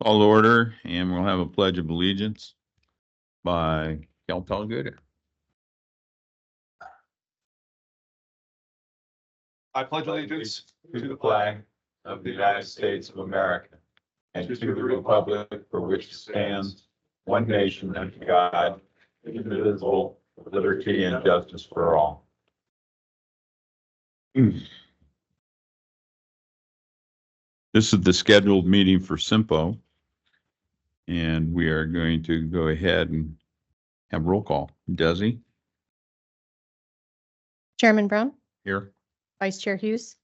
Call to order, and we'll have a pledge of allegiance by Cal Palguda. I pledge allegiance to the flag of the United States of America and to the republic for which it stands, one nation under God, indivisible, with liberty and justice for all. This is the scheduled meeting for CYMPO, and we are going to go ahead and have roll call. Desi? Chairman Brown, Here. Vice Chair Hughes,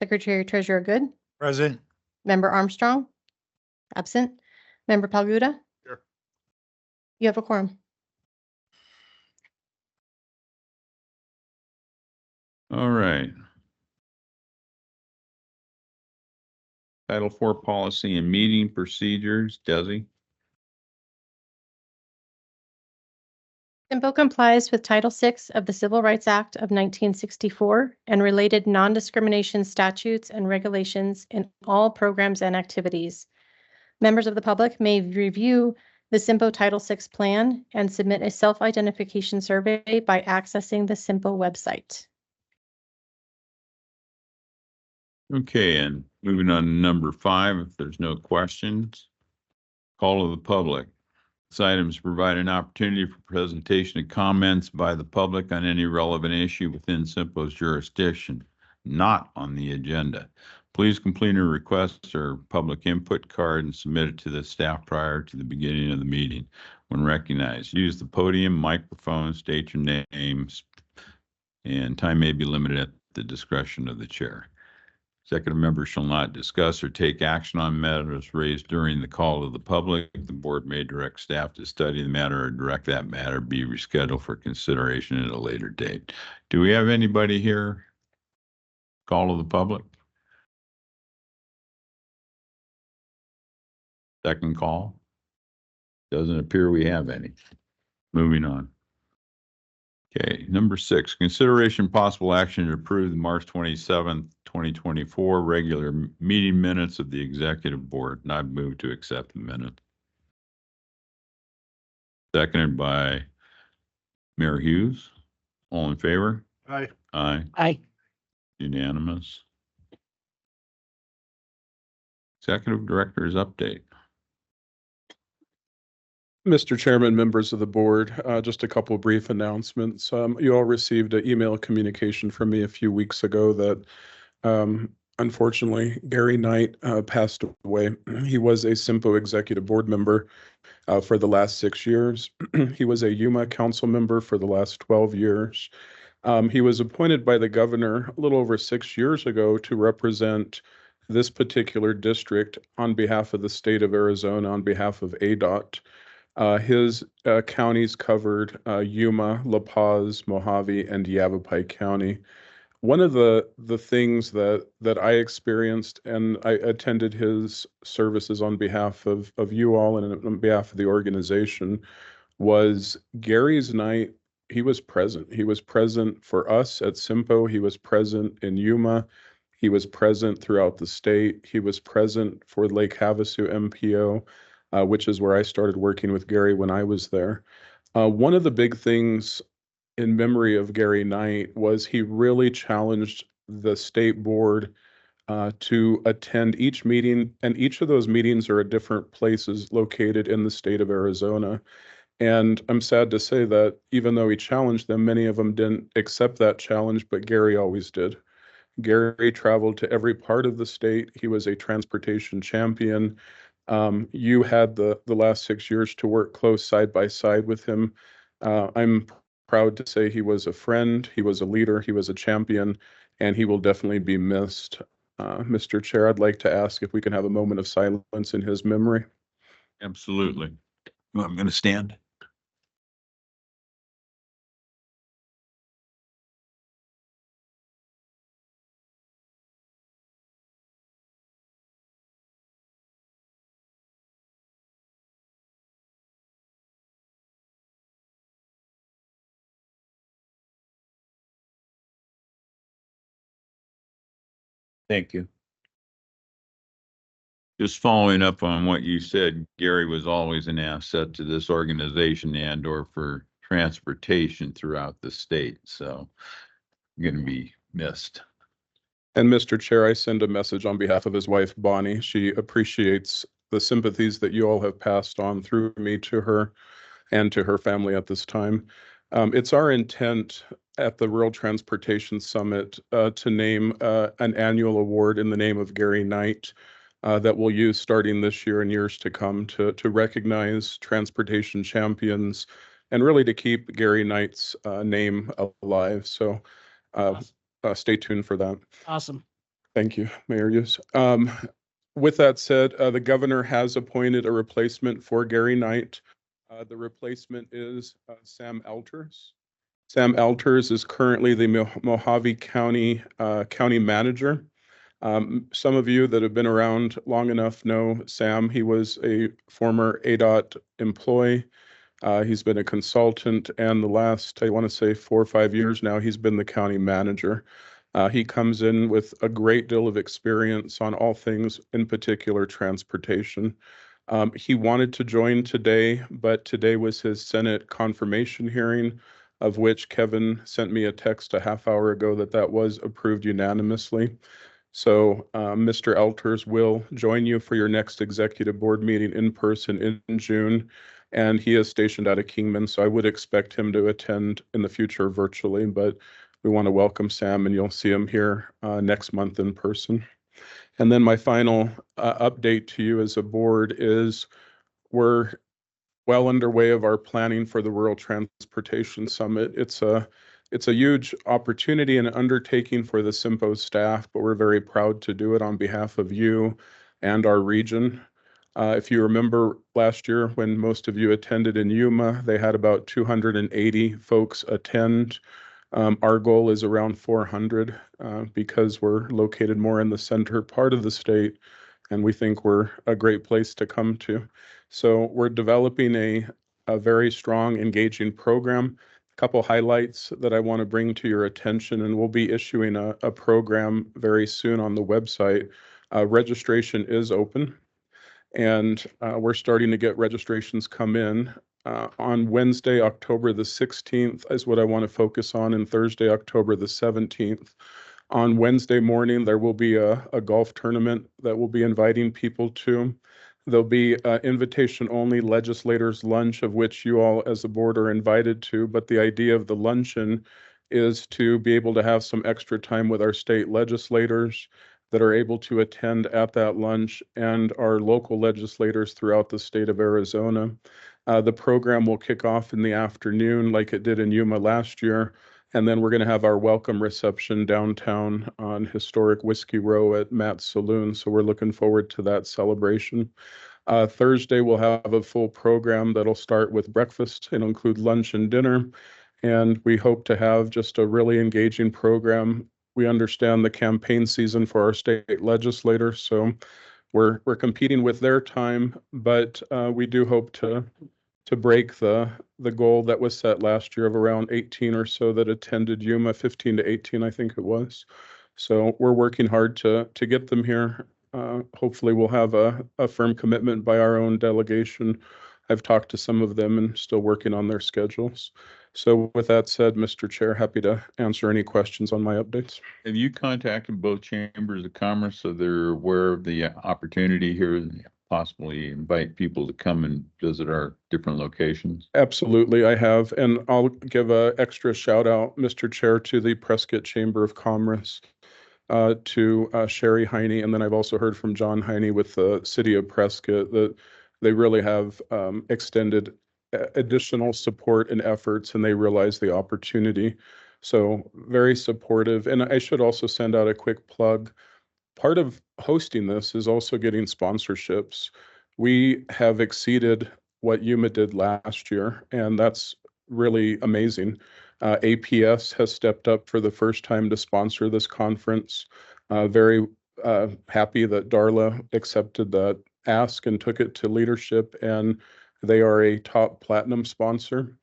Secretary Treasurer Good, Present. Member Armstrong, absent, Member Palguda. Here. You have a quorum. All right. Title IV Policy and Meeting Procedures. Desi? CYMPO complies with Title VI of the Civil Rights Act of 1964 and related non-discrimination statutes and regulations in all programs and activities. Members of the public may review the CYMPO Title VI plan and submit a self-identification survey by accessing the CYMPO website. Okay, and moving on to number 5, if there's no questions, call to the public. This item is to provide an opportunity for presentation and comments by the public on any relevant issue within CYMPO's jurisdiction, not on the agenda. Please complete a request or public input card and submit it to the staff prior to the beginning of the meeting. When recognized, use the podium, microphone, state your names, and time may be limited at the discretion of the chair. Executive members shall not discuss or take action on matters raised during the call to the public. The board may direct staff to study the matter or direct that matter be rescheduled for consideration at a later date. Do we have anybody here? Call to the public? Second call? Doesn't appear we have any. Moving on. Okay, number 6, consideration possible action to approve the March 27th, 2024 regular meeting minutes of the executive board. And I've moved to accept the minute. Seconded by Mayor Hughes. All in favor? Aye. Aye. Aye. Unanimous. Executive Director's update. Mr. Chairman, members of the board, just a couple of brief announcements. You all received an email communication from me a few weeks ago that unfortunately Gary Knight passed away. He was a CYMPO executive board member for the last 6 years. He was a UMA council member for the last 12 years. He was appointed by the governor a little over 6 years ago to represent this particular district on behalf of the state of Arizona, on behalf of ADOT. His counties covered Yuma, La Paz, Mojave, and Yavapai County. One of the things that I experienced, and I attended his services on behalf of you all and on behalf of the organization, was Gary's night. He was present. He was present for us at CYMPO. He was present in Yuma. He was present throughout the state. He was present for Lake Havasu MPO. Which is where I started working with Gary when I was there. One of the big things in memory of Gary Knight was he really challenged the state board to attend each meeting, and each of those meetings are at different places located in the state of Arizona. And I'm sad to say that even though he challenged them, many of them didn't accept that challenge, but Gary always did. Gary traveled to every part of the state. He was a transportation champion. You had the last 6 years to work close side by side with him. I'm proud to say he was a friend, he was a leader, he was a champion, and he will definitely be missed. Mr. Chair, I'd like to ask if we can have a moment of silence in his memory. Absolutely. I'm going to stand. Thank you. Just following up on what you said, Gary was always an asset to this organization and or for transportation throughout the state. So going to be missed. And Mr. Chair, I send a message on behalf of his wife, Bonnie. She appreciates the sympathies that you all have passed on through me to her and to her family at this time. It's our intent at the Rural Transportation Summit to name an annual award in the name of Gary Knight that we'll use starting this year and years to come to recognize transportation champions and really to keep Gary Knight's name alive. So stay tuned for that. Awesome. Thank you, Mayor Hughes. With that said, the governor has appointed a replacement for Gary Knight. The replacement is Sam Elters. Sam Elters is currently the Mojave County County Manager. Some of you that have been around long enough know Sam. He was a former ADOT employee. He's been a consultant, and the last, I want to say 4 or 5 years now, he's been the county manager. He comes in with a great deal of experience on all things, in particular transportation. He wanted to join today, but today was his Senate confirmation hearing, of which Kevin sent me a text a half hour ago that was approved unanimously. So Mr. Elters will join you for your next executive board meeting in person in June, and he is stationed out of Kingman, so I would expect him to attend in the future virtually, but we want to welcome Sam, and you'll see him here next month in person. And then my final update to you as a board is we're well underway of our planning for the Rural Transportation Summit. It's a huge opportunity and undertaking for the CYMPO staff, but we're very proud to do it on behalf of you and our region. If you remember last year when most of you attended in Yuma, they had about 280 folks attend. Our goal is around 400 because we're located more in the center part of the state, and we think we're a great place to come to. So we're developing a very strong, engaging program. A couple highlights that I want to bring to your attention, and we'll be issuing a program very soon on the website. Registration is open, and we're starting to get registrations come in. On Wednesday, October the 16th is what I want to focus on, and Thursday, October the 17th. On Wednesday morning, there will be a golf tournament that we'll be inviting people to. There'll be invitation-only legislators lunch, of which you all as a board are invited to, but the idea of the luncheon is to be able to have some extra time with our state legislators that are able to attend at that lunch and our local legislators throughout the state of Arizona. The program will kick off in the afternoon like it did in Yuma last year, and then we're going to have our welcome reception downtown on historic Whiskey Row at Matt's Saloon, so we're looking forward to that celebration. Thursday, we'll have a full program that'll start with breakfast. It'll include lunch and dinner, and we hope to have just a really engaging program. We understand the campaign season for our state legislators, so we're competing with their time, but we do hope to break the goal that was set last year of around 18 or so that attended Yuma, 15 to 18, I think it was. So we're working hard to get them here. Hopefully we'll have a firm commitment by our own delegation. I've talked to some of them and still working on their schedules. So with that said, Mr. Chair, happy to answer any questions on my updates. Have you contacted both chambers of commerce so they're aware of the opportunity here and possibly invite people to come and visit our different locations? Absolutely, I have. And I'll give an extra shout out, Mr. Chair, to the Prescott Chamber of Commerce, to Sherry Heine. And then I've also heard from John Heine with the city of Prescott that they really have extended additional support and efforts, and they realize the opportunity. So very supportive. And I should also send out a quick plug. Part of hosting this is also getting sponsorships. We have exceeded what Yuma did last year, and that's really amazing. APS has stepped up for the first time to sponsor this conference. Very happy that Darla accepted that ask and took it to leadership, and they are a top platinum sponsor.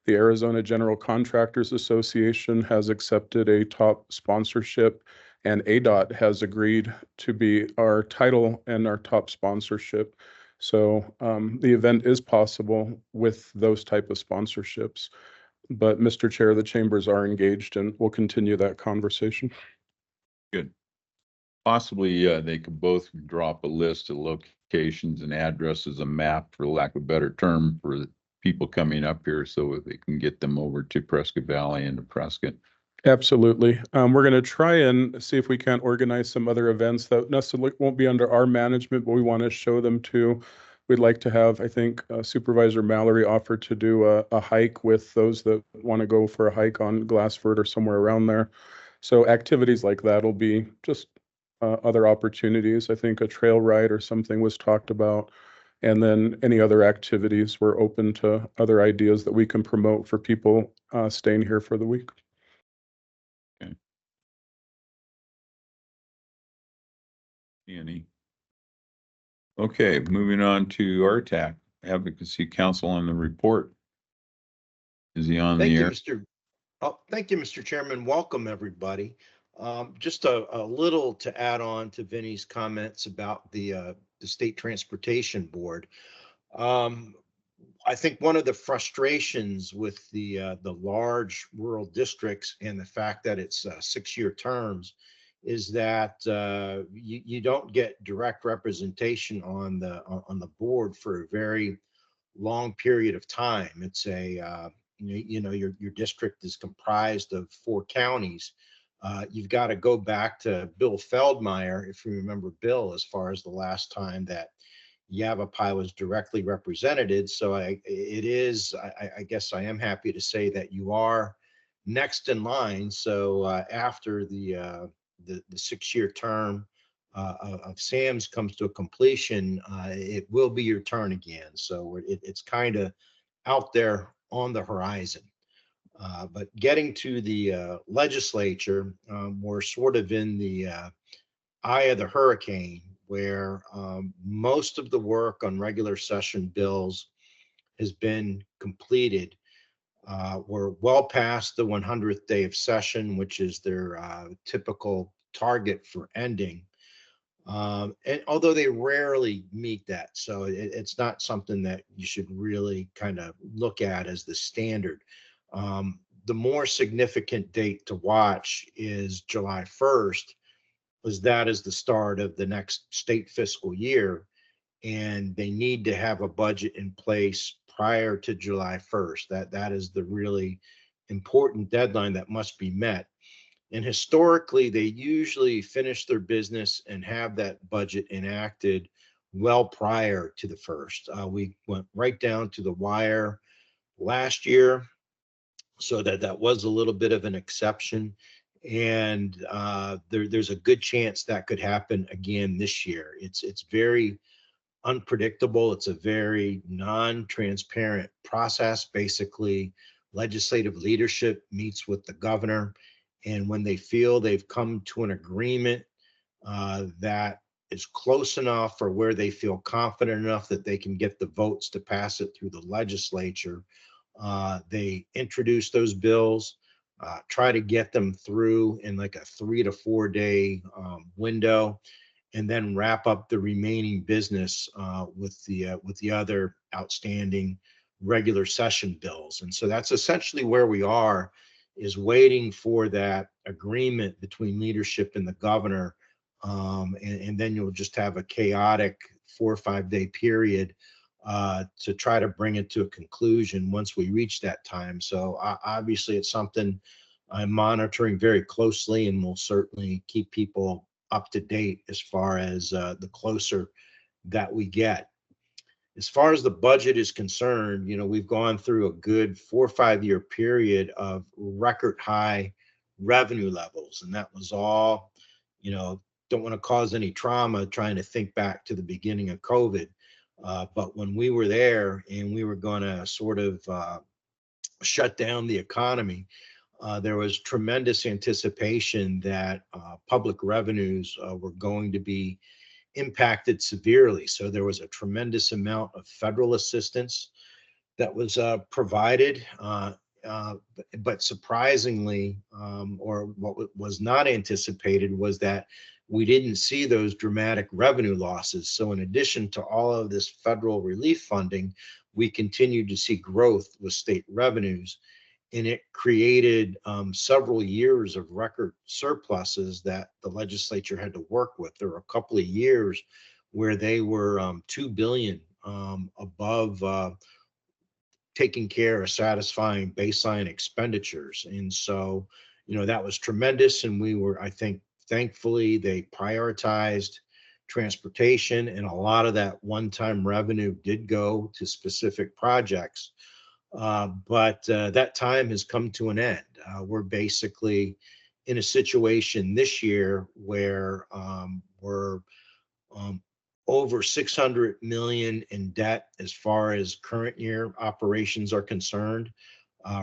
The Arizona General Contractors Association has accepted a top sponsorship, and ADOT has agreed to be our title and our top sponsorship. So the event is possible with those type of sponsorships. But Mr. Chair, the chambers are engaged and we'll continue that conversation. Good. Possibly, they could both drop a list of locations and addresses, a map, for lack of a better term, for the people coming up here so they can get them over to Prescott Valley and to Prescott. Absolutely. We're going to try and see if we can't organize some other events that necessarily won't be under our management, but we want to show them to. We'd like to have, I think Supervisor Mallory offered to do a hike with those that want to go for a hike on Glassford or somewhere around there. So activities like that will be just other opportunities. I think a trail ride or something was talked about. And then any other activities, we're open to other ideas that we can promote for people staying here for the week. Any? Okay, moving on to RTAC, Advocacy Council on the report. Is he on Thank the you, air? Thank you, Mr. Chairman. Welcome, everybody. Just a little to add on to Vinny's comments about the State Transportation Board. I think one of the frustrations with the large rural districts and the fact that it's 6-year terms is that you don't get direct representation on the board for a very long period of time. It's your district is comprised of 4 counties. You've got to go back to Bill Feldmeyer, if you remember Bill, as far as the last time that Yavapai was directly represented. So I guess I am happy to say that you are next in line. So after the 6-year term of Sam's comes to a completion, it will be your turn again. So it's kind of out there on the horizon. But getting to the legislature, we're sort of in the eye of the hurricane, where most of the work on regular session bills has been completed. We're well past the 100th day of session, which is their typical target for ending. And although they rarely meet that, so it's not something that you should really kind of look at as the standard. The more significant date to watch is July 1st, as that is the start of the next state fiscal year, and they need to have a budget in place prior to July 1st. That is the really important deadline that must be met. And historically, they usually finish their business and have that budget enacted well prior to the first. We went right down to the wire last year, so that was a little bit of an exception. And there's a good chance that could happen again this year. It's very unpredictable. It's a very non-transparent process. Basically, legislative leadership meets with the governor, and when they feel they've come to an agreement that is close enough, or where they feel confident enough that they can get the votes to pass it through the legislature, they introduce those bills, try to get them through in like a 3 to 4 day window, and then wrap up the remaining business with the other outstanding regular session bills. And so that's essentially where we are, is waiting for that agreement between leadership and the governor. And then you'll just have a chaotic 4 or 5 day period to try to bring it to a conclusion once we reach that time. So obviously it's something I'm monitoring very closely, and will certainly keep people up to date as far as the closer that we get. As far as the budget is concerned, we've gone through a good 4 or 5 year period of record high revenue levels. And that was all, don't want to cause any trauma trying to think back to the beginning of COVID. But when we were there and we were going to sort of shut down the economy, there was tremendous anticipation that public revenues were going to be impacted severely. So there was a tremendous amount of federal assistance that was provided but surprisingly, or what was not anticipated was that we didn't see those dramatic revenue losses. So in addition to all of this federal relief funding, we continued to see growth with state revenues, and it created several years of record surpluses that the legislature had to work with. There were a couple of years where they were 2 billion above taking care of satisfying baseline expenditures. And so, that was tremendous. And we were, I think, thankfully, they prioritized transportation, and a lot of that one-time revenue did go to specific projects. But that time has come to an end. We're basically in a situation this year where we're over 600 million in debt as far as current year operations are concerned.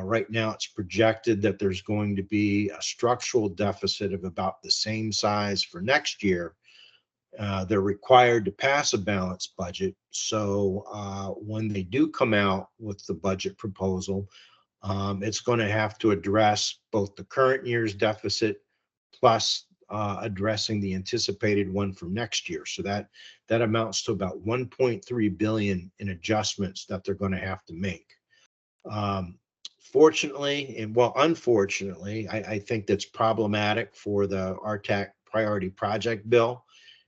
Right now, it's projected that there's going to be a structural deficit of about the same size for next year. They're required to pass a balanced budget. So when they do come out with the budget proposal, it's going to have to address both the current year's deficit plus addressing the anticipated one from next year. So that amounts to about 1.3 billion in adjustments that they're going to have to make. Fortunately, and well, unfortunately, I think that's problematic for the RTAC priority project bill.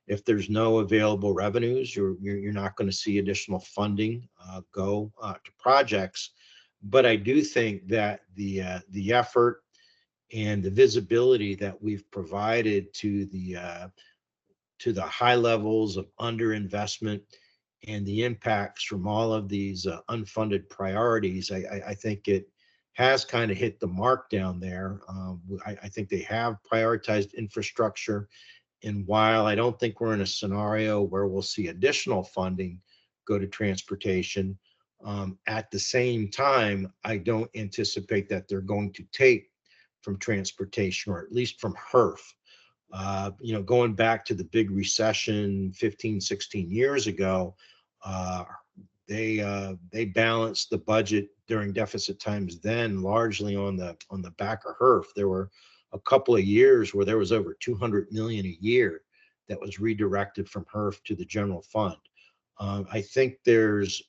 If there's no available revenues, you're not going to see additional funding go to projects. But I do think that the effort and the visibility that we've provided to the high levels of underinvestment and the impacts from all of these unfunded priorities, I think it has kind of hit the mark down there. I think they have prioritized infrastructure. And while I don't think we're in a scenario where we'll see additional funding go to transportation, at the same time, I don't anticipate that they're going to take from transportation, or at least from HERF. Going back to the big recession 15, 16 years ago, they balanced the budget during deficit times then largely on the back of HERF. There were a couple of years where there was over 200 million a year that was redirected from HERF to the general fund. I think there's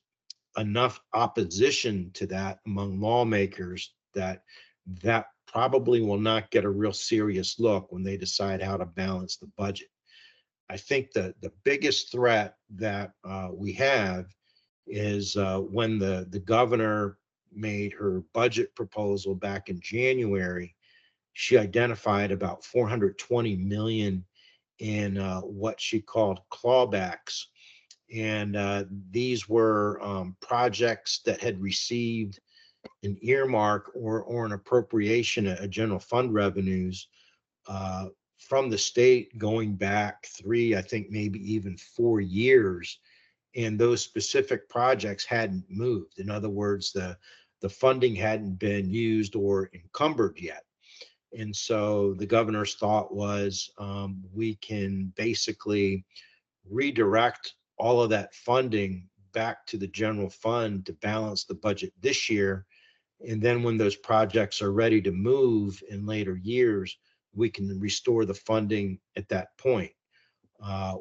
enough opposition to that among lawmakers that probably will not get a real serious look when they decide how to balance the budget. I think the biggest threat that we have is when the governor made her budget proposal back in January, she identified about 420 million in what she called clawbacks. And these were projects that had received an earmark or an appropriation of general fund revenues from the state going back 3, I think maybe even 4 years. And those specific projects hadn't moved. In other words, the funding hadn't been used or encumbered yet. And so the governor's thought was we can basically redirect all of that funding back to the general fund to balance the budget this year. And then when those projects are ready to move in later years, we can restore the funding at that point.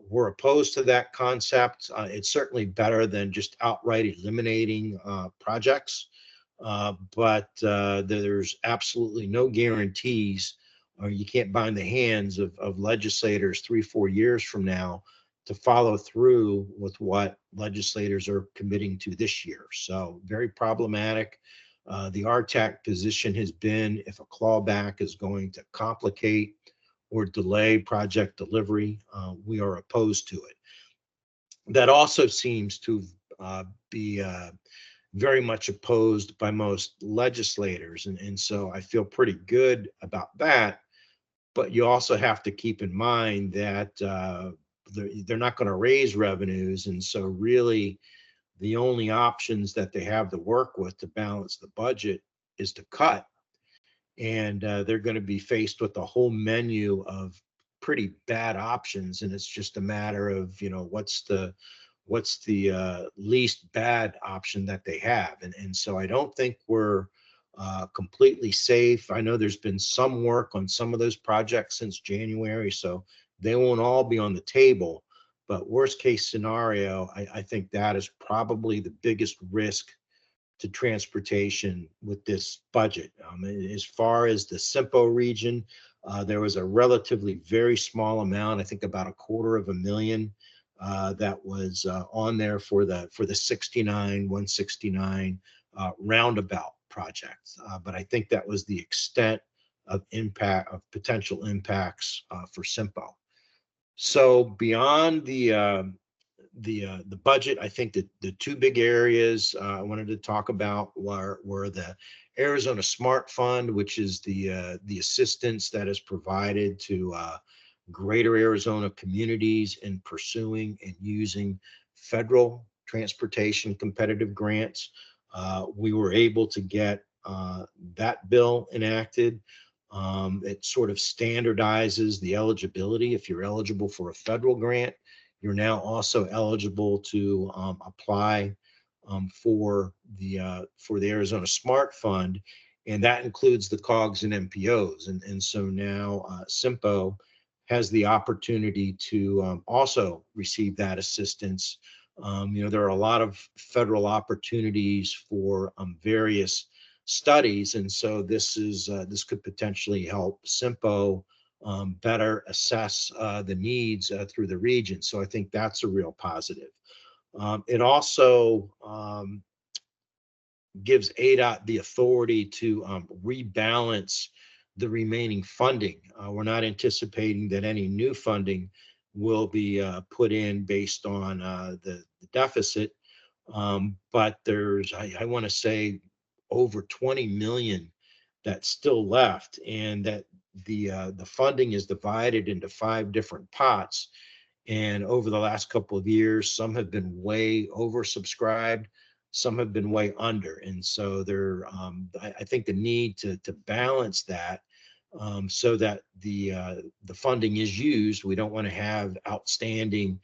We're opposed to that concept. It's certainly better than just outright eliminating projects. But there's absolutely no guarantees, or you can't bind the hands of legislators 3-4 years from now to follow through with what legislators are committing to this year. So very problematic. The RTAC position has been, if a clawback is going to complicate or delay project delivery, we are opposed to it. That also seems to be very much opposed by most legislators. And so I feel pretty good about that. But you also have to keep in mind that they're not going to raise revenues. And so really the only options that they have to work with to balance the budget is to cut. And they're going to be faced with a whole menu of pretty bad options. And it's just a matter of, what's the least bad option that they have. And so I don't think we're completely safe. I know there's been some work on some of those projects since January, so they won't all be on the table. But worst case scenario, I think that is probably the biggest risk to transportation with this budget. As far as the CYMPO region, there was a relatively very small amount, I think about $250,000 that was on there for the 169 roundabout project. But I think that was the extent of impact of potential impacts for CYMPO. So beyond the budget, I think that the two big areas I wanted to talk about were the Arizona Smart Fund, which is the assistance that is provided to greater Arizona communities in pursuing and using federal transportation competitive grants. We were able to get that bill enacted. It sort of standardizes the eligibility. If you're eligible for a federal grant, you're now also eligible to apply for the Arizona Smart Fund, and that includes the COGS and MPOs. And so now CYMPO has the opportunity to also receive that assistance. There are a lot of federal opportunities for various studies, and so this could potentially help CYMPO better assess the needs through the region. So I think that's a real positive. It also gives ADOT the authority to rebalance the remaining funding. We're not anticipating that any new funding will be put in based on the deficit, but there's, I want to say, over 20 million that's still left, and that the funding is divided into 5 different pots. And over the last couple of years, some have been way oversubscribed, some have been way under. And so I think the need to balance that so that the funding is used. We don't want to have outstanding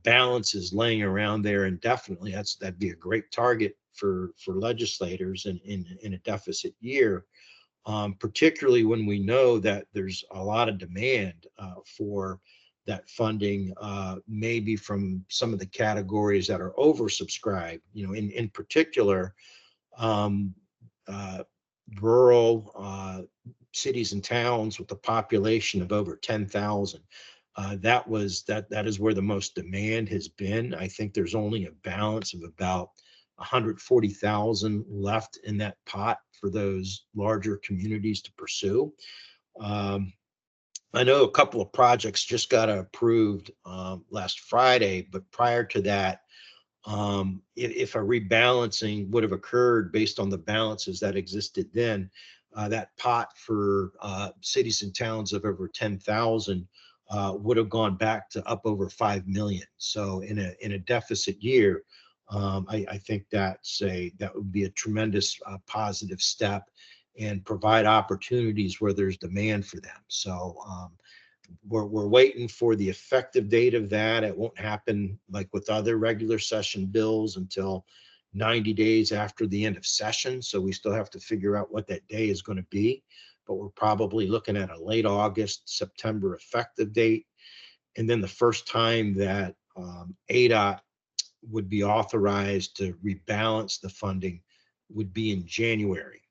balances laying around there indefinitely. That'd be a great target for legislators in a deficit year. Particularly when we know that there's a lot of demand for that funding, maybe from some of the categories that are oversubscribed. In particular, rural cities and towns with a population of over 10,000. That is where the most demand has been. I think there's only a balance of about 140,000 left in that pot for those larger communities to pursue. I know a couple of projects just got approved last Friday, but prior to that, if a rebalancing would have occurred based on the balances that existed then, that pot for cities and towns of over 10,000 would have gone back to up over 5 million. So in a deficit year, I think that would be a tremendous positive step and provide opportunities where there's demand for them. So we're waiting for the effective date of that. It won't happen like with other regular session bills until 90 days after the end of session. So we still have to figure out what that day is going to be, but we're probably looking at a late August, September effective date. And then the first time that ADOT would be authorized to rebalance the funding would be in January.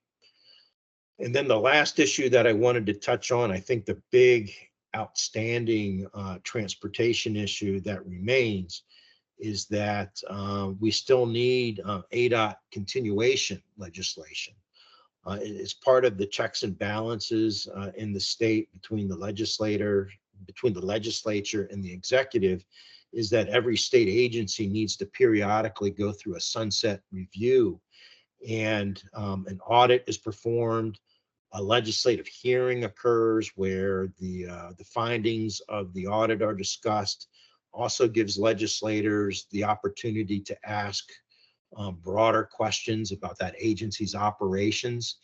And then the last issue that I wanted to touch on, I think the big outstanding transportation issue that remains is that we still need ADOT continuation legislation. It's part of the checks and balances in the state between the legislature and the executive, is that every state agency needs to periodically go through a sunset review, and an audit is performed. A legislative hearing occurs where the findings of the audit are discussed. Also gives legislators the opportunity to ask broader questions about that agency's operations.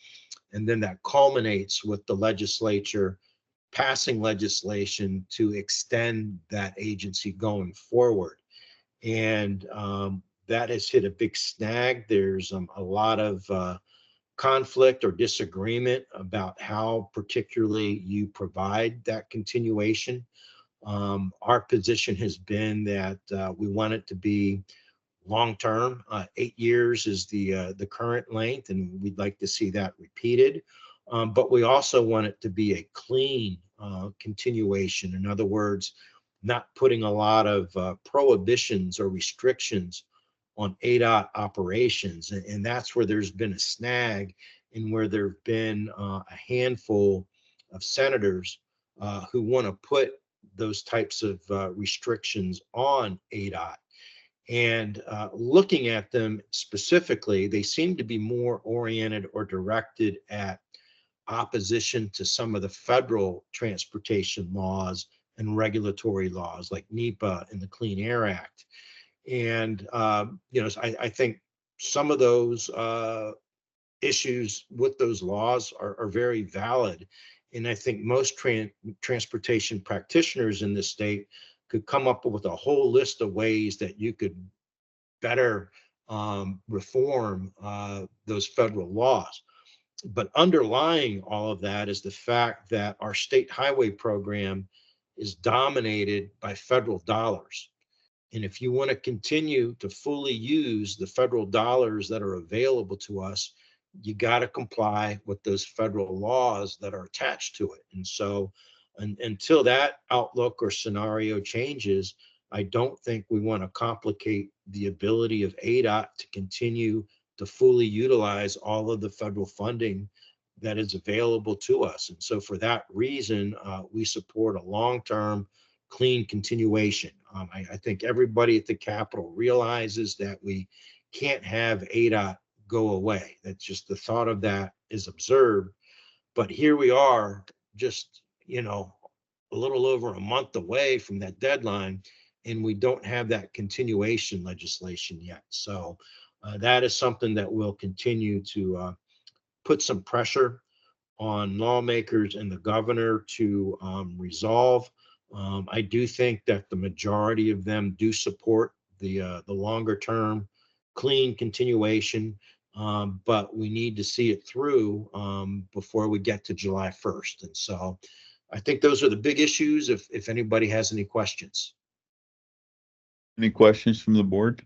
And then that culminates with the legislature passing legislation to extend that agency going forward. And that has hit a big snag. There's a lot of conflict or disagreement about how particularly you provide that continuation. Our position has been that we want it to be long-term. 8 years is the current length, and we'd like to see that repeated. But we also want it to be a clean continuation. In other words, not putting a lot of prohibitions or restrictions on ADOT operations. And that's where there's been a snag, and where there have been a handful of senators who want to put those types of restrictions on ADOT. And looking at them specifically, they seem to be more oriented or directed at opposition to some of the federal transportation laws and regulatory laws like NEPA and the Clean Air Act. And, I think some of those issues with those laws are very valid. And I think most transportation practitioners in this state could come up with a whole list of ways that you could better reform those federal laws. But underlying all of that is the fact that our state highway program is dominated by federal dollars. And if you want to continue to fully use the federal dollars that are available to us, you got to comply with those federal laws that are attached to it. And so until that outlook or scenario changes, I don't think we want to complicate the ability of ADOT to continue to fully utilize all of the federal funding that is available to us. And so for that reason, we support a long-term clean continuation. I think everybody at the Capitol realizes that we can't have ADOT go away. That's just, the thought of that is absurd. But here we are, just, a little over a month away from that deadline, and we don't have that continuation legislation yet. So that is something that will continue to put some pressure on lawmakers and the governor to resolve. I do think that the majority of them do support the longer term clean continuation, but we need to see it through before we get to July 1st. And so I think those are the big issues. If anybody has any questions. Any questions from the board?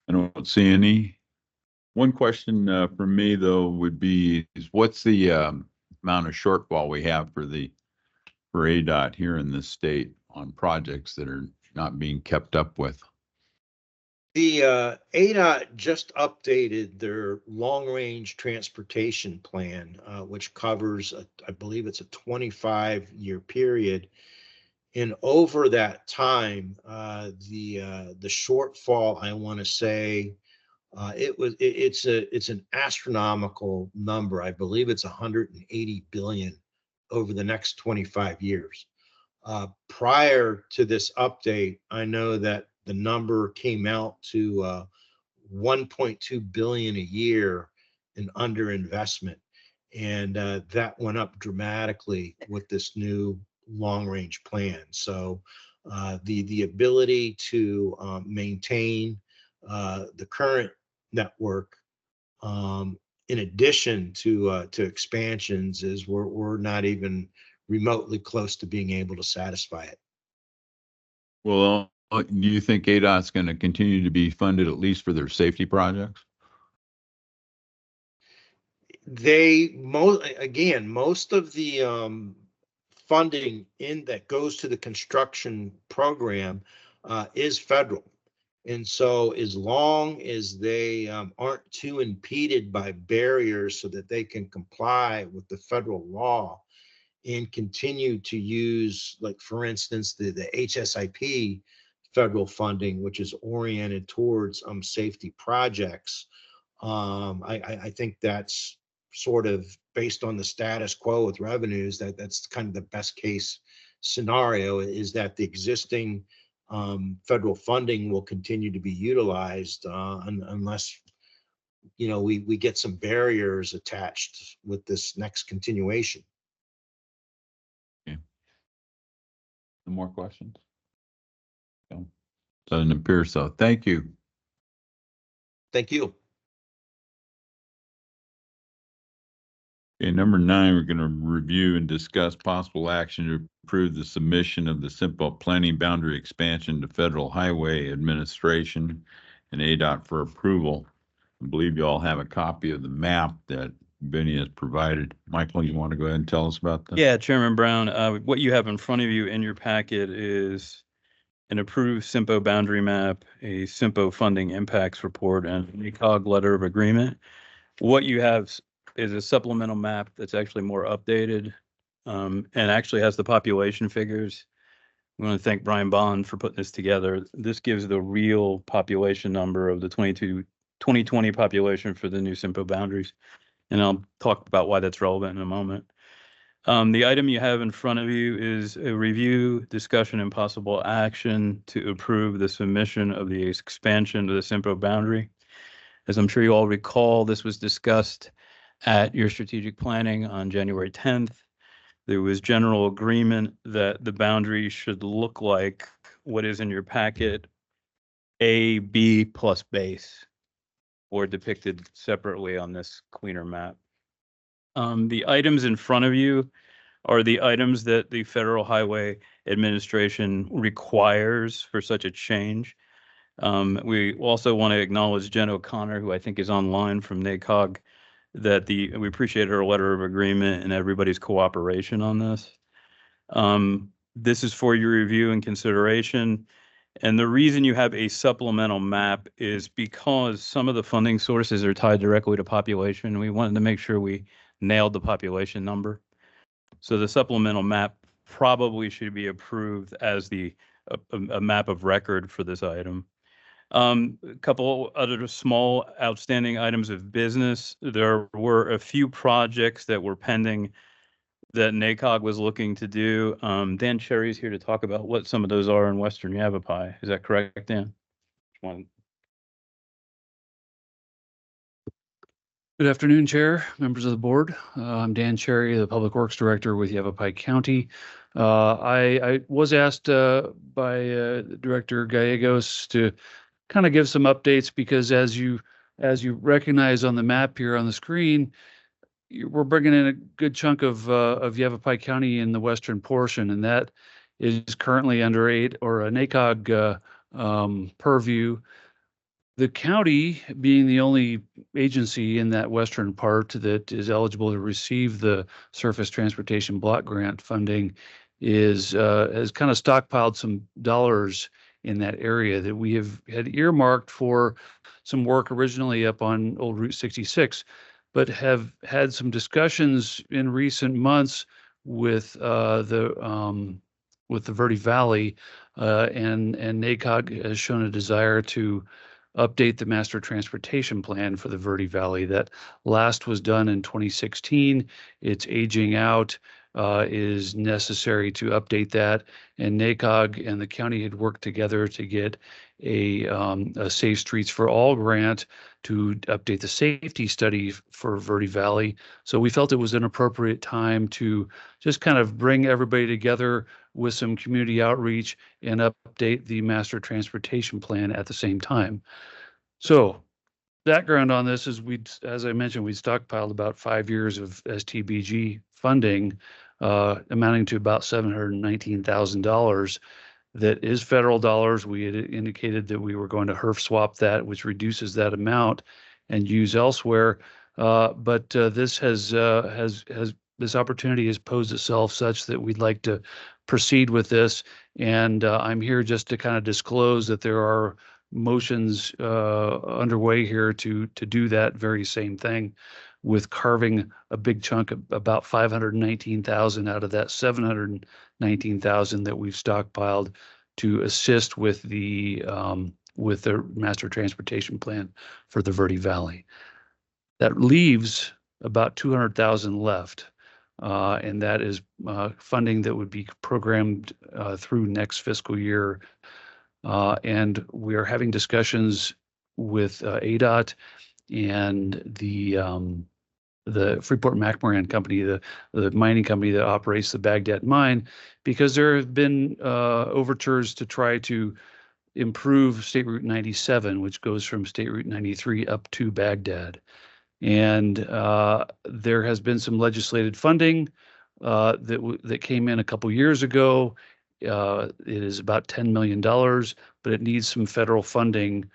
I don't see any. One question from me though would be, is what's the amount of shortfall we have for ADOT here in this state on projects that are not being kept up with? The ADOT just updated their long-range transportation plan, which covers, I believe it's a 25-year period. And over that time, the shortfall, I want to say, it's an astronomical number. I believe it's 180 billion over the next 25 years. Prior to this update, I know that the number came out to 1.2 billion a year in underinvestment, and that went up dramatically with this new long-range plan. So the ability to maintain the current network, in addition to expansions, is we're not even remotely close to being able to satisfy it. Well, do you think ADOT's going to continue to be funded at least for their safety projects? Most of the funding in that goes to the construction program is federal. And so as long as they aren't too impeded by barriers so that they can comply with the federal law and continue to use, like, for instance, the HSIP federal funding, which is oriented towards safety projects, I think that's sort of based on the status quo with revenues, that's kind of the best case scenario, is that the existing federal funding will continue to be utilized unless we get some barriers attached with this next continuation. Okay. No more questions? No. Doesn't appear so. Thank you. Thank you. Okay, number 9, we're going to review and discuss possible action to approve the submission of the CYMPO planning boundary expansion to Federal Highway Administration and ADOT for approval. I believe you all have a copy of the map that Benny has provided. Michael, you want to go ahead and tell us about that? Yeah, Chairman Brown, what you have in front of you in your packet is an approved CYMPO boundary map, a CYMPO funding impacts report, and an ECOG letter of agreement. What you have is a supplemental map that's actually more updated, and actually has the population figures. We want to thank Brian Bond for putting this together. This gives the real population number of the 2020 population for the new CYMPO boundaries. And I'll talk about why that's relevant in a moment. The item you have in front of you is a review, discussion, and possible action to approve the submission of the expansion to the CYMPO boundary. As I'm sure you all recall, this was discussed at your strategic planning on January 10th. There was general agreement that the boundary should look like what is in your packet, A, B plus base, or depicted separately on this cleaner map. The items in front of you are the items that the Federal Highway Administration requires for such a change. We also want to acknowledge Jen O'Connor, who I think is online from NACOG, that we appreciate her letter of agreement and everybody's cooperation on this. This is for your review and consideration. And the reason you have a supplemental map is because some of the funding sources are tied directly to population. We wanted to make sure we nailed the population number. So the supplemental map probably should be approved as a map of record for this item. A couple other small outstanding items of business. There were a few projects that were pending that NACOG was looking to do. Dan Cherry's here to talk about what some of those are in Western Yavapai. Is that correct, Dan? Good afternoon, Chair, members of the board. I'm Dan Cherry, the Public Works Director with Yavapai County. I was asked by Director Gallegos to kind of give some updates because as you recognize on the map here on the screen, we're bringing in a good chunk of Yavapai County in the western portion, and that is currently under a NACOG purview. The county, being the only agency in that western part that is eligible to receive the Surface Transportation Block Grant funding, has kind of stockpiled some dollars in that area that we had earmarked for some work originally up on Old Route 66, but have had some discussions in recent months with the Verde Valley, and NACOG has shown a desire to update the master transportation plan for the Verde Valley. That last was done in 2016. It's aging out. Is necessary to update that, and NACOG and the county had worked together to get a Safe Streets for All grant to update the safety study for Verde Valley. So we felt it was an appropriate time to just kind of bring everybody together with some community outreach and update the master transportation plan at the same time. So background on this is as I mentioned, we stockpiled about 5 years of STBG funding, amounting to about $719,000. That is federal dollars. We had indicated that we were going to HERF swap that, which reduces that amount, and use elsewhere. But this this opportunity has posed itself such that we'd like to proceed with this. And I'm here just to kind of disclose that there are motions underway here to do that very same thing, with carving a big chunk of about $519,000 out of that $719,000 that we've stockpiled to assist with the master transportation plan for the Verde Valley. That leaves about $200,000 left, and that is funding that would be programmed through next fiscal year. And we are having discussions with ADOT and the Freeport-McMoran company, the mining company that operates the Baghdad mine, because there have been overtures to try to improve State Route 97, which goes from State Route 93 up to Baghdad. And there has been some legislated funding that came in a couple years ago. It is about $10 million, but it needs some federal funding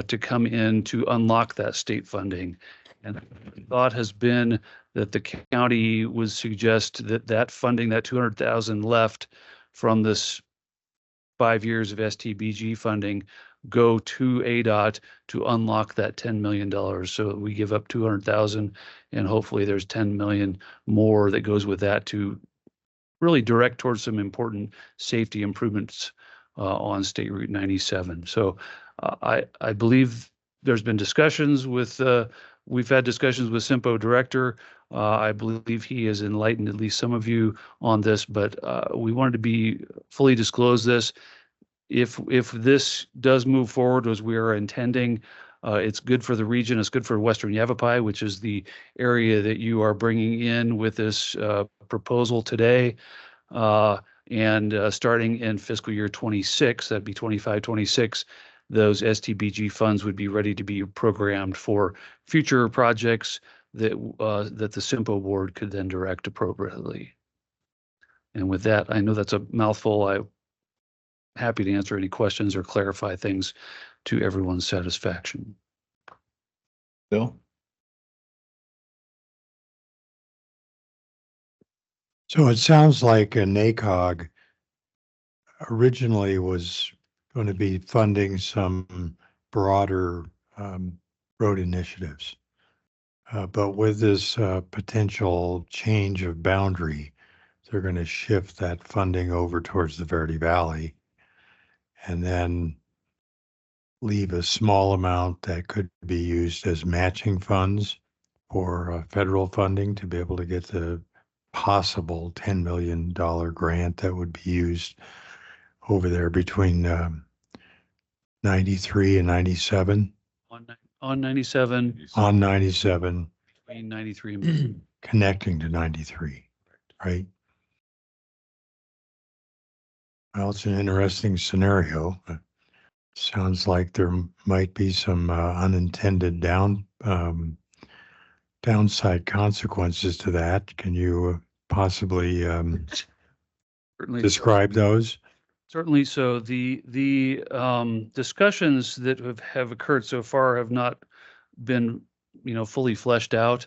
to come in to unlock that state funding. And the thought has been that the county would suggest that that funding, that 200,000 left from this 5 years of STBG funding, go to ADOT to unlock that $10 million. So we give up 200,000 and hopefully there's 10 million more that goes with that to really direct towards some important safety improvements on State Route 97. So I believe there's been discussions with, we've had discussions with CYMPO director. I believe he has enlightened at least some of you on this, but we wanted to be fully disclose this. If this does move forward as we are intending, it's good for the region. It's good for Western Yavapai, which is the area that you are bringing in with this proposal today. And starting in fiscal year 26, that'd be 25, 26, those STBG funds would be ready to be programmed for future projects that that the CYMPO board could then direct appropriately. And with that, I know that's a mouthful. I'm happy to answer any questions or clarify things to everyone's satisfaction. Bill? So it sounds like a NACOG originally was going to be funding some broader road initiatives. But with this potential change of boundary, they're going to shift that funding over towards the Verde Valley and then leave a small amount that could be used as matching funds for federal funding to be able to get the possible $10 million grant that would be used over there between 93 and 97. On 97, On 97, between 93 and connecting to 93, right? Well, it's an interesting scenario. Sounds like there might be some unintended downside consequences to that. Can you possibly certainly. describe those? Certainly. So the discussions that have occurred so far have not been, fully fleshed out.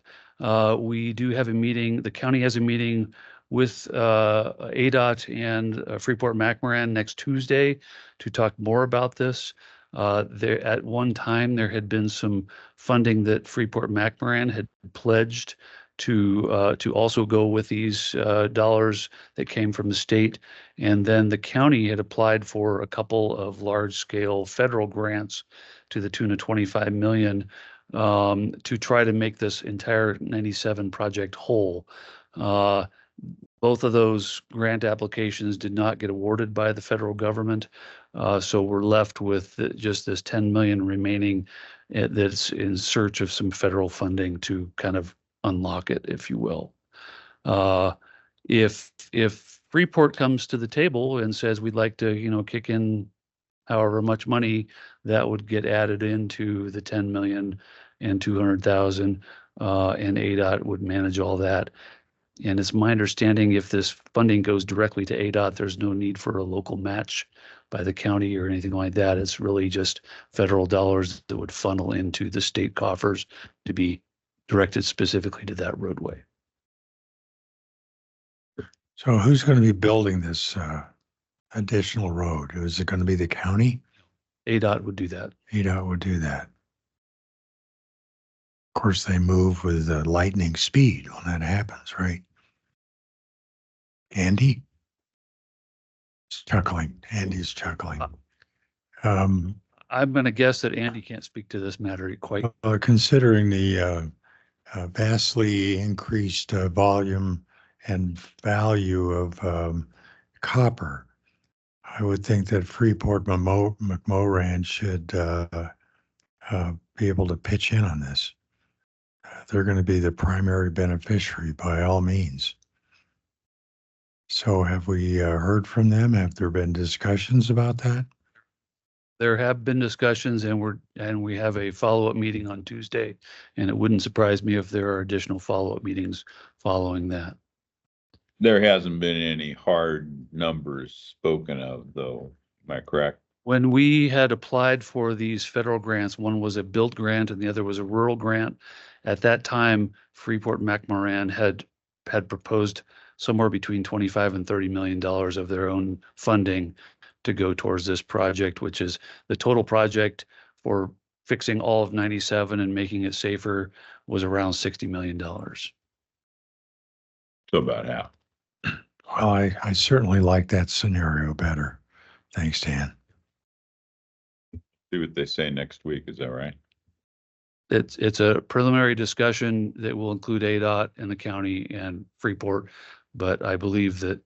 We do have a meeting. The county has a meeting with ADOT and Freeport-McMoRan next Tuesday to talk more about this. There at one time there had been some funding that Freeport-McMoRan had pledged to also go with these dollars that came from the state. And then the county had applied for a couple of large-scale federal grants to the tune of 25 million to try to make this entire 97 project whole. Both of those grant applications did not get awarded by the federal government. So we're left with just this 10 million remaining that's in search of some federal funding to kind of unlock it, if you will. If Freeport comes to the table and says we'd like to, kick in however much money, that would get added into the 10 million and 200,000, and ADOT would manage all that. And it's my understanding if this funding goes directly to ADOT, there's no need for a local match by the county or anything like that. It's really just federal dollars that would funnel into the state coffers to be directed specifically to that roadway. So who's going to be building this additional road? Is it going to be the county? ADOT would do that. ADOT would do that. Of course, they move with lightning speed when that happens, right? Andy? He's chuckling. Andy's chuckling. I'm going to guess that Andy can't speak to this matter quite. Considering the vastly increased volume and value of copper, I would think that Freeport-McMoRan should be able to pitch in on this. They're going to be the primary beneficiary by all means. So have we heard from them? Have there been discussions about that? There have been discussions and we have a follow-up meeting on Tuesday. And it wouldn't surprise me if there are additional follow-up meetings following that. There hasn't been any hard numbers spoken of, though. Am I correct? When we had applied for these federal grants, one was a build grant and the other was a rural grant. At that time, Freeport McMoran had proposed somewhere between 25 and $30 million of their own funding to go towards this project, which is the total project for fixing all of 97 and making it safer was around $60 million. So about half. Well, I certainly like that scenario better. Thanks, Dan. See what they say next week. Is that right? It's a preliminary discussion that will include ADOT and the county and Freeport. But I believe that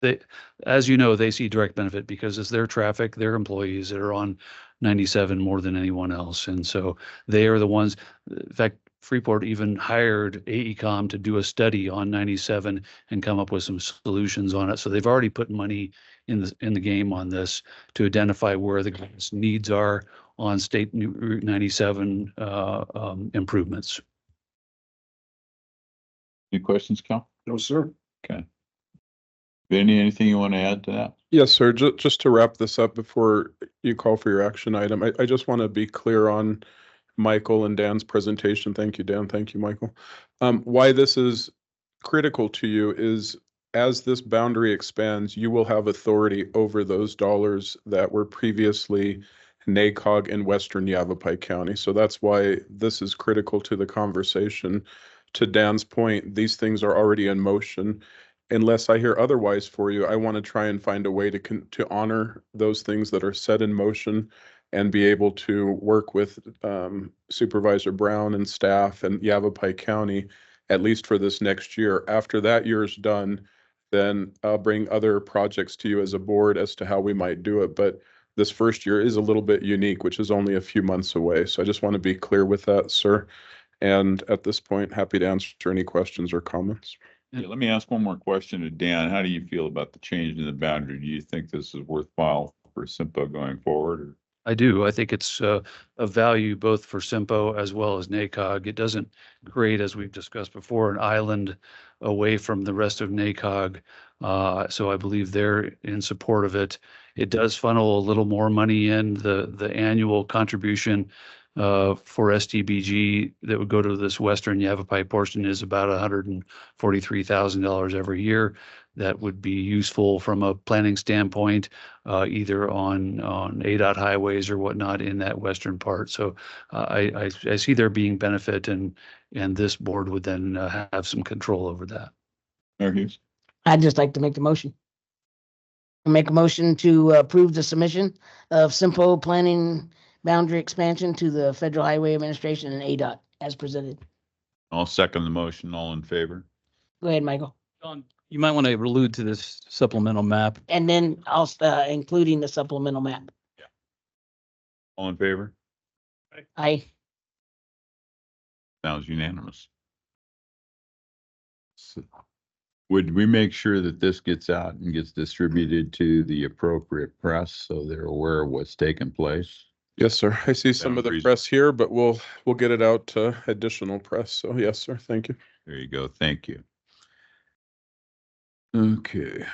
they, as you know, they see direct benefit because it's their traffic, their employees that are on 97 more than anyone else. And so they are the ones, in fact, Freeport even hired AECom to do a study on 97 and come up with some solutions on it. So they've already put money in the game on this to identify where the greatest needs are on State Route 97 improvements. Any questions, Cal? No, sir. Okay. Benny, anything you want to add to that? Yes, sir. Just to wrap this up before you call for your action item, I just want to be clear on Michael and Dan's presentation. Thank you, Dan. Thank you, Michael. Why this is critical to you is as this boundary expands, you will have authority over those dollars that were previously NACOG in Western Yavapai County. So that's why this is critical to the conversation. To Dan's point, these things are already in motion. Unless I hear otherwise for you, I want to try and find a way to honor those things that are set in motion and be able to work with Supervisor Brown and staff and Yavapai County, at least for this next year. After that year is done, then I'll bring other projects to you as a board as to how we might do it. But this first year is a little bit unique, which is only a few months away. So I just want to be clear with that, sir. And at this point, happy to answer any questions or comments. Yeah, let me ask one more question to Dan. How do you feel about the change in the boundary? Do you think this is worthwhile for CYMPO going forward? Or? I do. I think it's of value both for CYMPO as well as NACOG. It doesn't create, as we've discussed before, an island away from the rest of NACOG. So I believe they're in support of it. It does funnel a little more money in. The annual contribution for STBG that would go to this Western Yavapai portion is about $143,000 every year. That would be useful from a planning standpoint, either on ADOT highways or whatnot in that western part. So I see there being benefit, and this board would then have some control over that. Mayor Hughes? I'd just like to make the motion. Make a motion to approve the submission of CYMPO planning boundary expansion to the Federal Highway Administration and ADOT as presented. I'll second the motion. All in favor? Go ahead, Michael. John, you might want to allude to this supplemental map. And then also including the supplemental map. All in favor? Aye. Sounds unanimous. So, would we make sure that this gets out and gets distributed to the appropriate press so they're aware of what's taking place? Yes, sir. I see some of the Boundaries. press here, but we'll get it out to additional press. So yes, sir. Thank you. There you go. Thank you. Okay.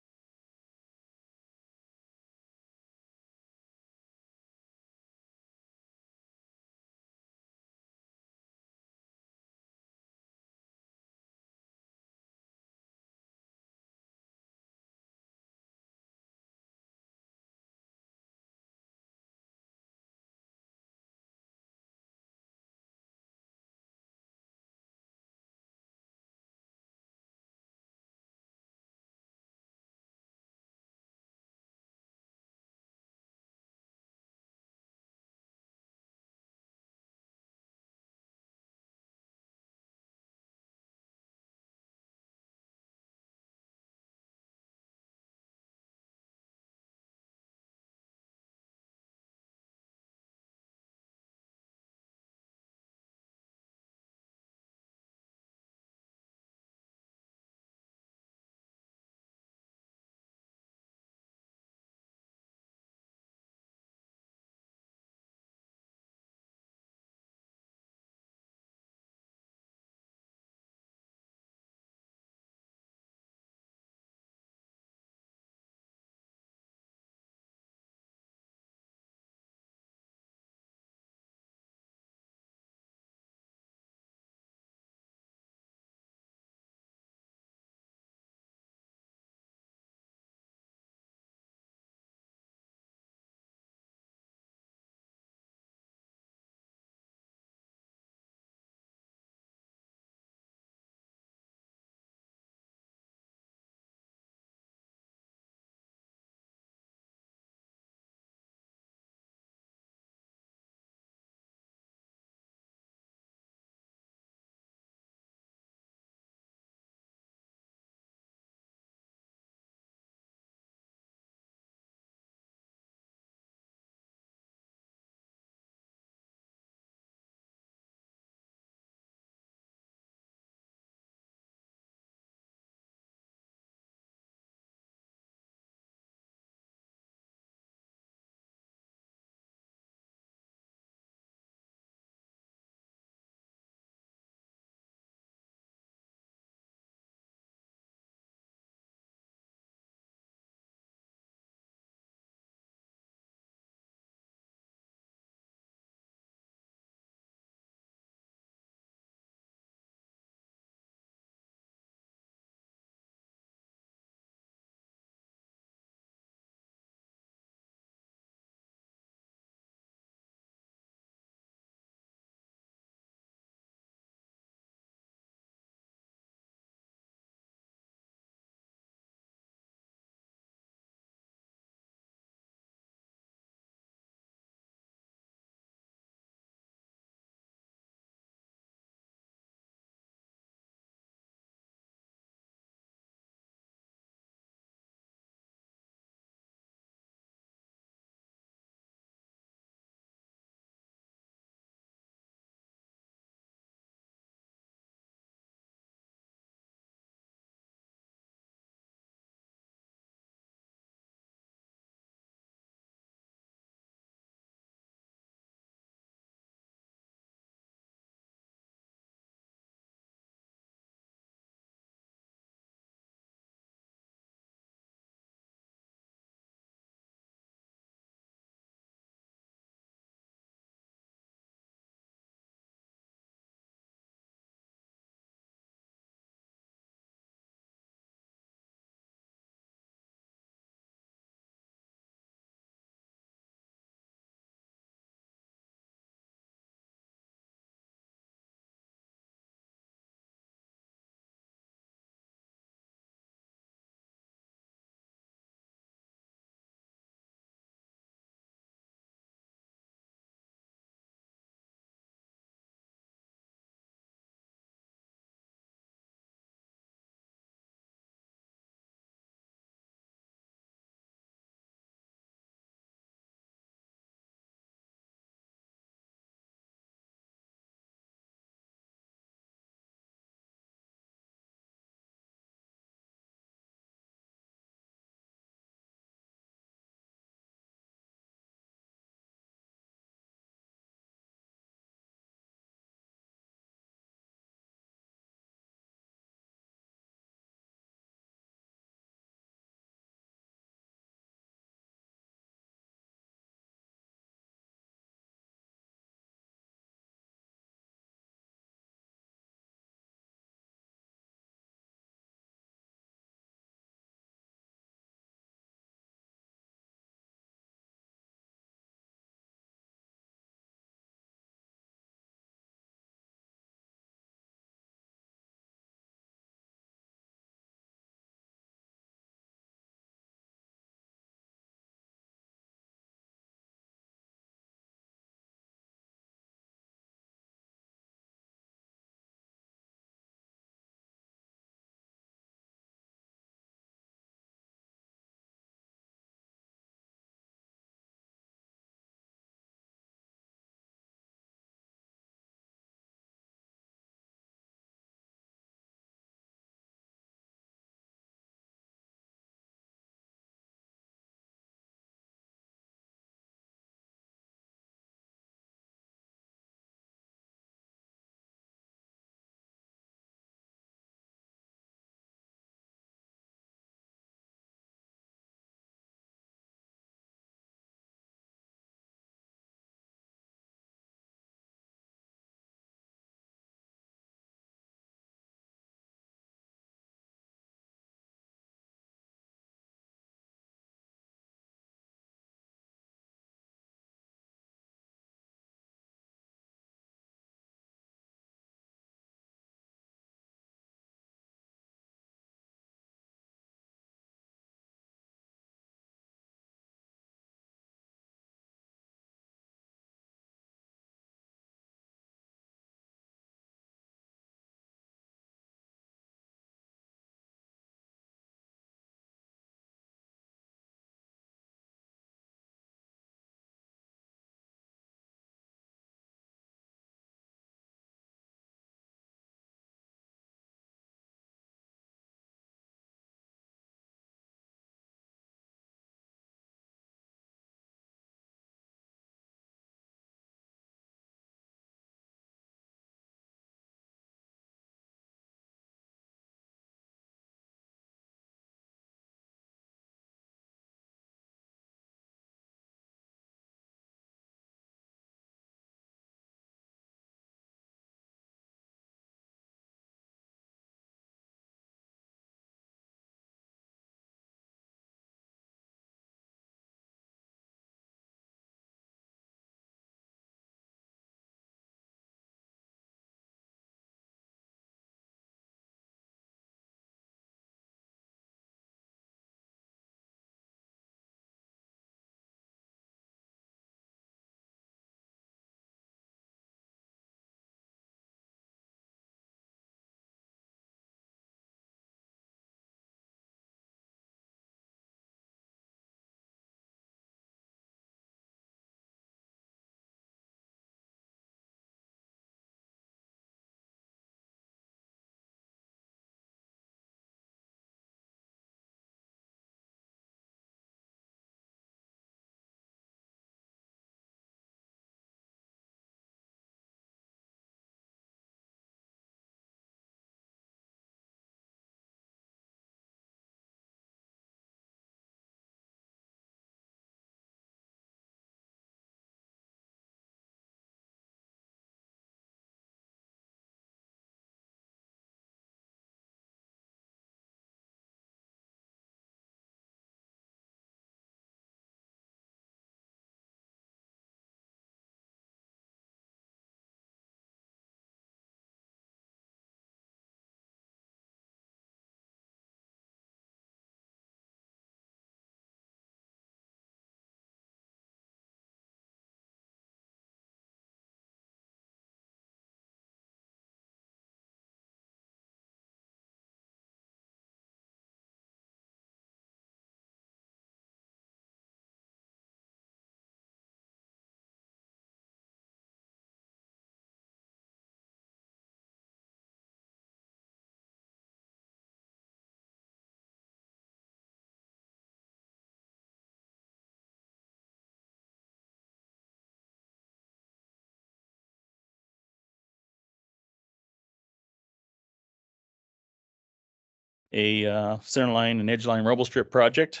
a center line and edge line rumble strip project.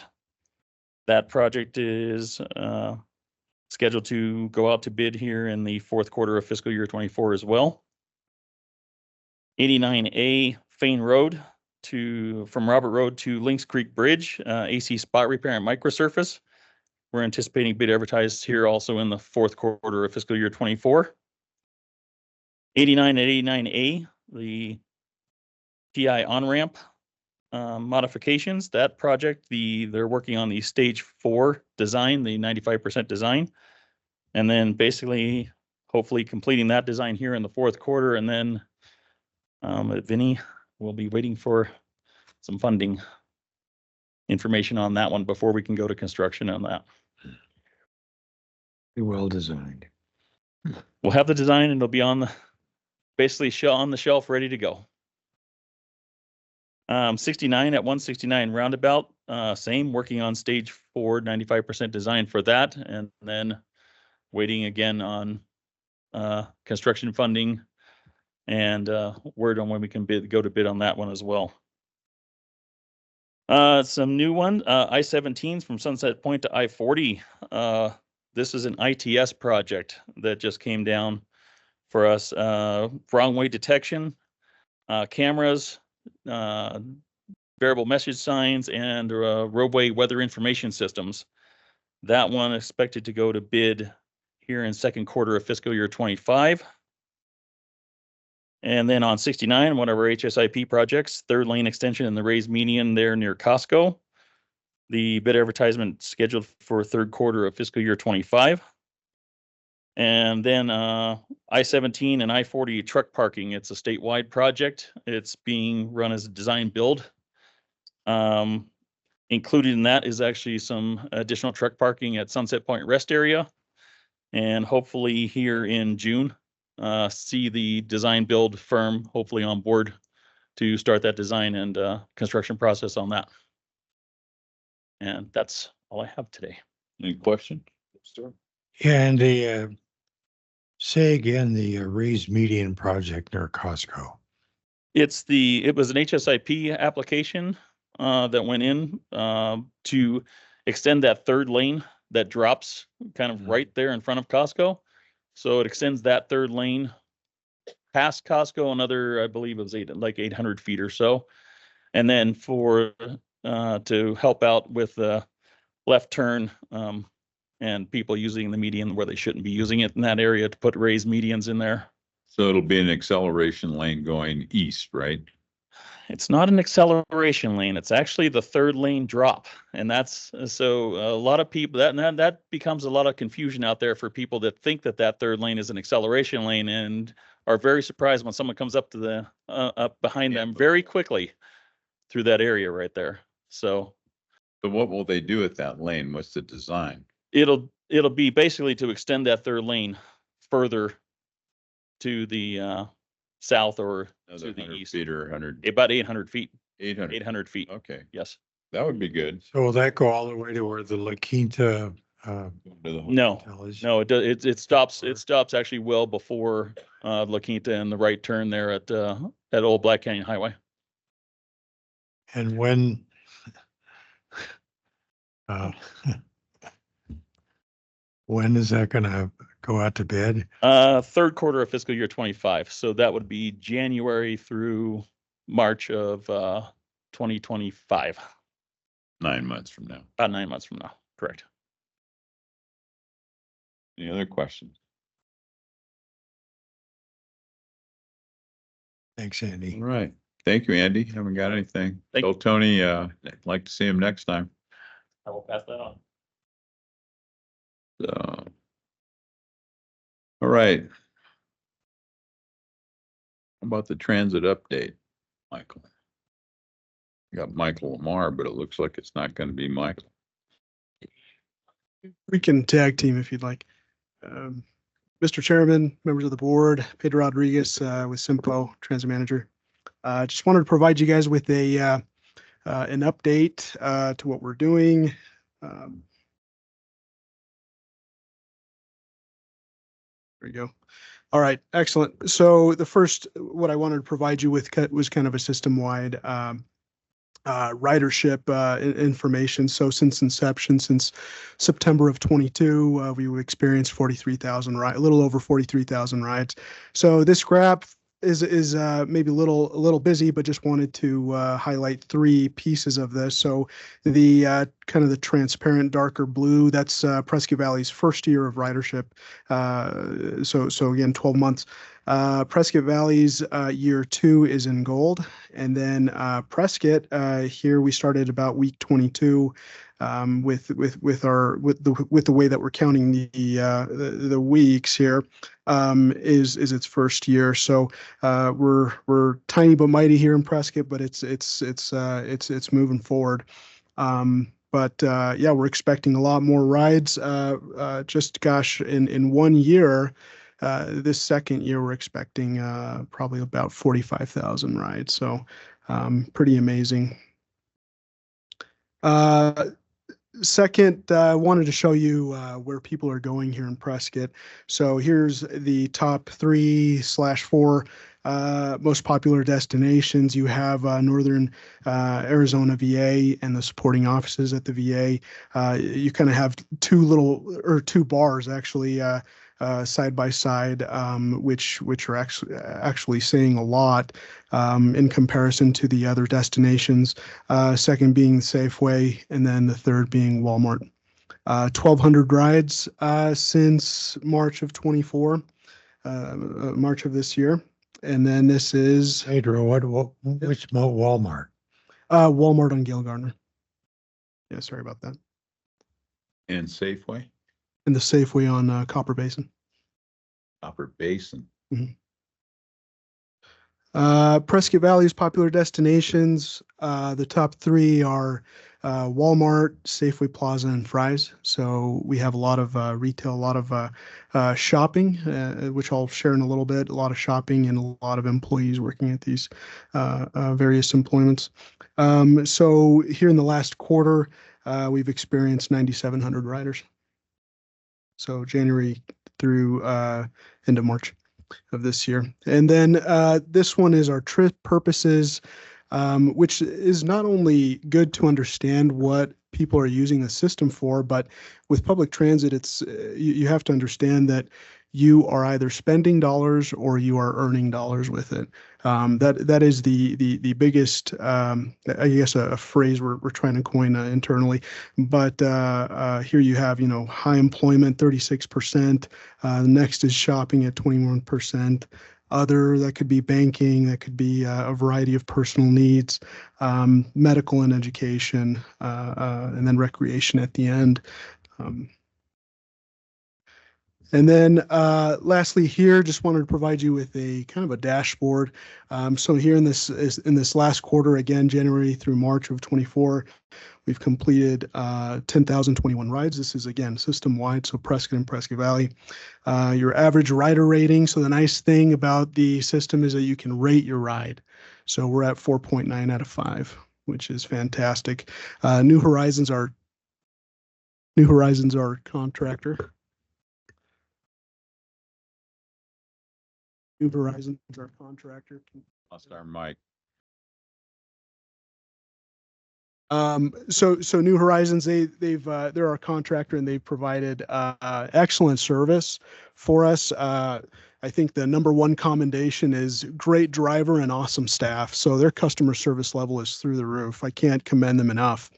That project is scheduled to go out to bid here in the fourth quarter of fiscal year 24 as well. 89A Fane Road from Robert Road to Lynx Creek Bridge, AC spot repair and microsurface. We're anticipating bid advertised here also in the fourth quarter of fiscal year 24. 89 and 89A, the TI on-ramp modifications. That project, they're working on the stage 4 design, the 95% design. And then basically, hopefully completing that design here in the fourth quarter. And then Vinny will be waiting for some funding information on that one before we can go to construction on that. Well designed. We'll have the design and it'll be on the on the shelf ready to go. 69 at 169 roundabout, same, working on stage 4, 95% design for that, and then waiting again on construction funding and word on when we can go to bid on that one as well. Some new one, I-17s from Sunset Point to I-40. This is an ITS project that just came down for us. Wrong way detection, cameras, variable message signs, and roadway weather information systems. That one expected to go to bid here in second quarter of fiscal year 25. And then on 69, one of our HSIP projects, third lane extension in the raised median there near Costco. The bid advertisement scheduled for third quarter of fiscal year 25. And then I-17 and I-40 truck parking. It's a statewide project. It's being run as a design build. Included in that is actually some additional truck parking at Sunset Point Rest Area. And hopefully here in June, see the design build firm hopefully on board to start that design and construction process on that. And that's all I have today. Any question? And the, say again, the raised median project near Costco. It was an HSIP application that went in to extend that third lane that drops kind of right there in front of Costco. So it extends that third lane past Costco, another, I believe it was 800 feet or so. And then for to help out with the left turn and people using the median where they shouldn't be using it in that area, to put raised medians in there. So it'll be an acceleration lane going east, right? It's not an acceleration lane. It's actually the third lane drop. And that's, so a lot of people, that becomes a lot of confusion out there for people that think that that third lane is an acceleration lane and are very surprised when someone comes up to the, up behind them very quickly through that area right there. So what will they do with that lane? What's the design? it'll be basically to extend that third lane further to the south or Another to the 100 east. feet or 100, About 800 feet. 800. 800 feet. Okay, Yes. that would be good. So will that go all the way to where the La Quinta To the- No, hotel is? no, it stops actually well before La Quinta and the right turn there at Old Black Canyon Highway. And when when is that gonna go out to bid? Third quarter of fiscal year 25. So that would be January through March of 2025. 9 months from now. About 9 months from now. Correct. Any other questions? Thanks, Andy. All right. Thank you, Andy. Haven't got anything. Thank- Tell Tony, I'd like to see him next time. I will pass that on. So. All right. How about the transit update, Michael? We got Michael Lamar, but it looks like it's not going to be Michael. We can tag team if you'd like. Mr. Chairman, members of the board, Pedro Rodriguez with CYMPO, Transit Manager. Just wanted to provide you guys with an update to what we're doing. There you go. All right, excellent. So the first, what I wanted to provide you with was kind of a system-wide ridership information. So since inception, since September of 22, we experienced 43,000 rides, a little over 43,000 rides. So this graph is maybe a little busy, but just wanted to highlight three pieces of this. So the kind of the transparent darker blue, that's Prescott Valley's first year of ridership. So again, 12 months. Prescott Valley's year 2 is in gold, and then Prescott here we started about week 22 with the way that we're counting the weeks here is its first year. So we're tiny but mighty here in Prescott, but it's moving forward. Yeah, we're expecting a lot more rides. Just gosh, in 1 year. This second year, we're expecting probably about 45,000 rides. So pretty amazing. Second, I wanted to show you where people are going here in Prescott. So here's the top 3/4 most popular destinations. You have Northern Arizona VA and the supporting offices at the VA. You kind of have two bars actually side by side, which are actually saying a lot in comparison to the other destinations. Second being Safeway, and then the third being Walmart. 1,200 rides since March of 24, March of this year. And then this is Pedro, which Walmart? Walmart on Gail Gardner. Yeah, sorry about that. And Safeway, And the Safeway on Copper Basin. Copper Basin. Prescott Valley's popular destinations. The top 3 are Walmart, Safeway Plaza, and Fry's. So we have a lot of retail, a lot of shopping, which I'll share in a little bit, a lot of shopping and a lot of employees working at these various employments. So here in the last quarter, we've experienced 9,700 riders. So January through end of March of this year. And then this one is our trip purposes, which is not only good to understand what people are using the system for, but with public transit, it's you have to understand that you are either spending dollars or you are earning dollars with it. That is the biggest, I guess, a phrase we're trying to coin internally. But here you have, high employment, 36%. The next is shopping at 21%. Other, that could be banking, that could be a variety of personal needs, medical and education, and then recreation at the end. And then lastly here, just wanted to provide you with a kind of a dashboard. So here in this last quarter, again, January through March of 24, we've completed 10,021 rides. This is, again, system-wide, so Prescott and Prescott Valley. Your average rider rating. So the nice thing about the system is that you can rate your ride. So we're at 4.9 out of 5, which is fantastic. New Horizons are contractor. New Horizons are contractor. Lost our mic. So New Horizons, they're our contractor, and they've provided excellent service for us. I think the number one commendation is great driver and awesome staff. So their customer service level is through the roof. I can't commend them enough.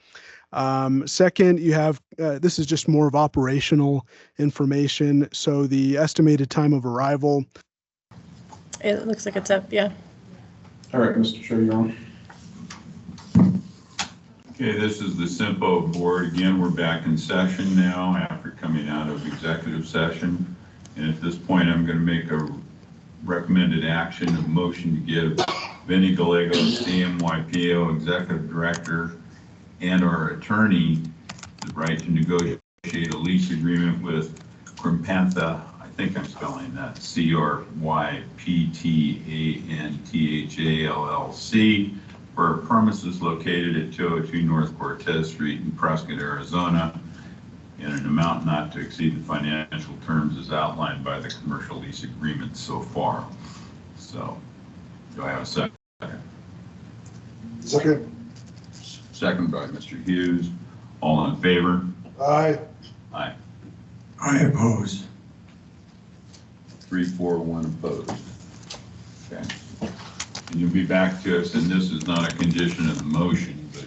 Second, you have, this is just more of operational information. So the estimated time of arrival. It looks like it's up, yeah. All right, Mr. Chair, you're on. Okay, this is the CYMPO board. Again, we're back in session now after coming out of executive session. And at this point, I'm going to make a recommended action, a motion to give Vinny Gallegos, CMYPO Executive Director, and our attorney the right to negotiate a lease agreement with Crimpantha. I think I'm spelling that CRYPTANTHA LLC for premises located at 202 North Cortez Street in Prescott, Arizona, in an amount not to exceed the financial terms as outlined by the commercial lease agreement so far. So, do I have a second? Second. second by Mr. Hughes. All in favor? Aye. Aye. I oppose. 3, 4, 1 opposed. Okay. And you'll be back to us, and this is not a condition of the motion, but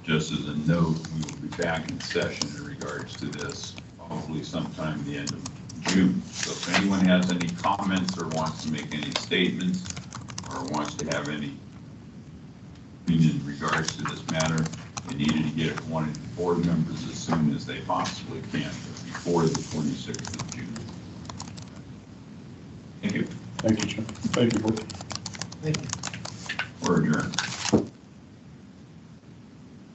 just as a note, we will be back in session in regards to this, hopefully sometime the end of June. So if anyone has any comments or wants to make any statements or wants to have any opinion in regards to this matter, they needed to get one of the board members as soon as they possibly can, before the 26th of June. Thank you. Thank you, Chair. Thank you, Board. We're adjourned.